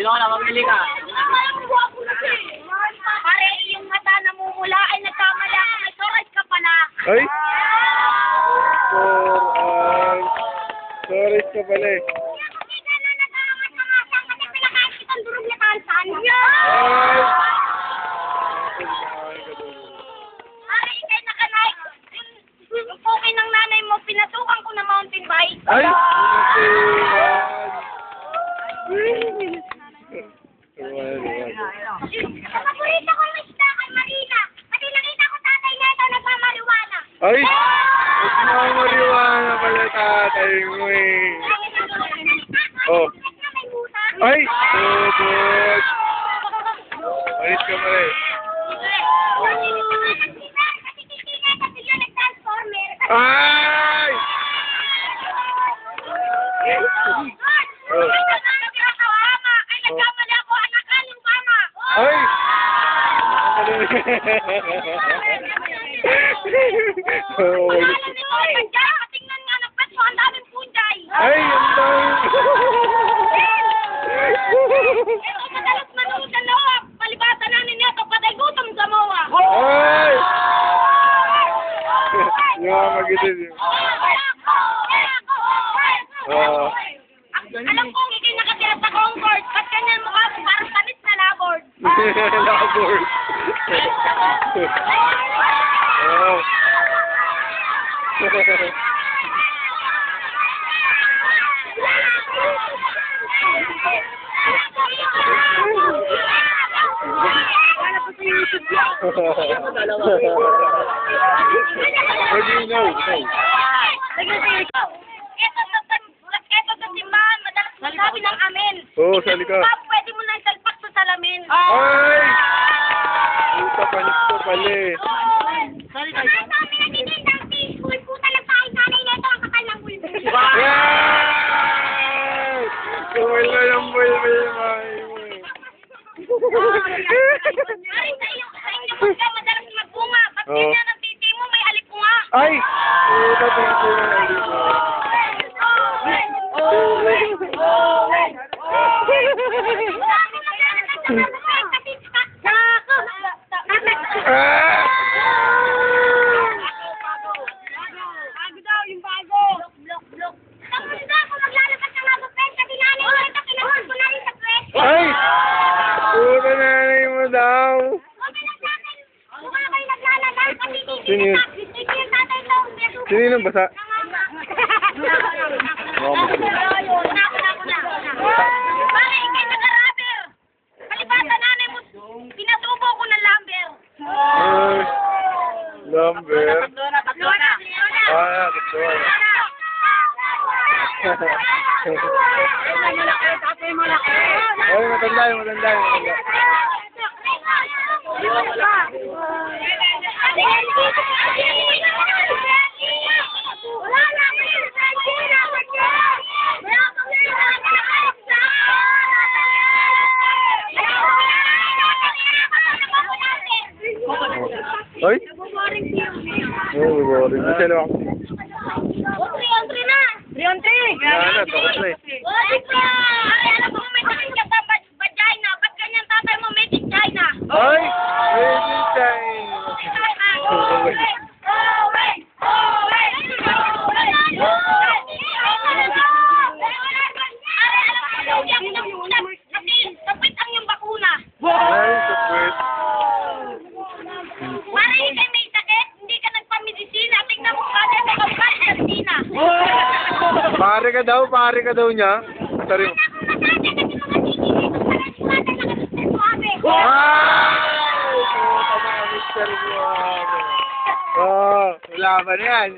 Sino ka na? Mamili ka. Pare, yung mata namumula ay nagkamali ako. May soras ka pala. Ay! Sorry ka pala eh. Pare, ikay nakanay. Yung poke ng nanay mo, pinasukan ko na mountain bike. Ay! Ang paborito kong isda kay Marina. Kasi nakita ko tatay niya ito nagmamariwana. Ay! Nagmamariwana pala tatay mo eh. Oh. Ay! Oh, good. Ayos ka pala eh. Ay! Ay! Ay, ang dami. Ito madalas manood sa loob. Palibasa namin niya ito, patay gutom sa mowa. Ay! Yung magitin yun. Alam kong ikay nakatira sa Concord. Ba't ganyan mukha mo parang panis na labord? Labor. Oh. What do you know? Ito sa simbahan, madalas sabi ng amen. Oo, sa likod. Pwede mo na isalpak sa salamin. Ay! Puta, panis ko pala eh. Sabi na din ng peaceful po talaga ay nanay nito ang kapal ng bulbul. Wow! Wala yung bulbul mo. Ay, sa inyo pagka madalas magbunga. Ba't ganyan ang titi mo may alipunga? Ay! Puta, panis ko na. Ay! Puta, nanay mo daw. Sino yun? Sino yun ang basa? Pare, ikay nag-rubber. Palibasa nanay mo, pinasubo ko ng lumber. Ay! Number. Tatlo na. Ah, gusto. Ay, matanda yun, matanda yun, matanda. Ay? Oo, boring. Kasi lang ako. Entry na. Yan na, tapos na eh. Alam mo, may sakit ka sa vagina. Ba't ganyan tatay mo may vagina? Ay! Baby time! Kapit ang yung bakuna. Ay, kapit. Para hindi may sakit, hindi ka nagpamedisina. Tingnan mo kasi sa kapit-medisina. Pare ka daw niya. Sorry. Ay! Puta na, Mr. Guapo. Oh, wala ba na yan?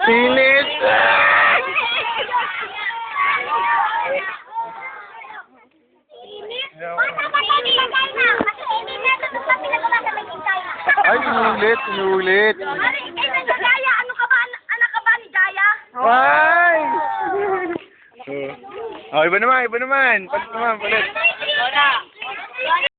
Sinis! Ay, hindi. Sinulit. Mari, kaysa sa Jaya, ano ka ba? Anak ka ba ni Jaya? Ay! Oh, iba naman. Palit naman. Wala.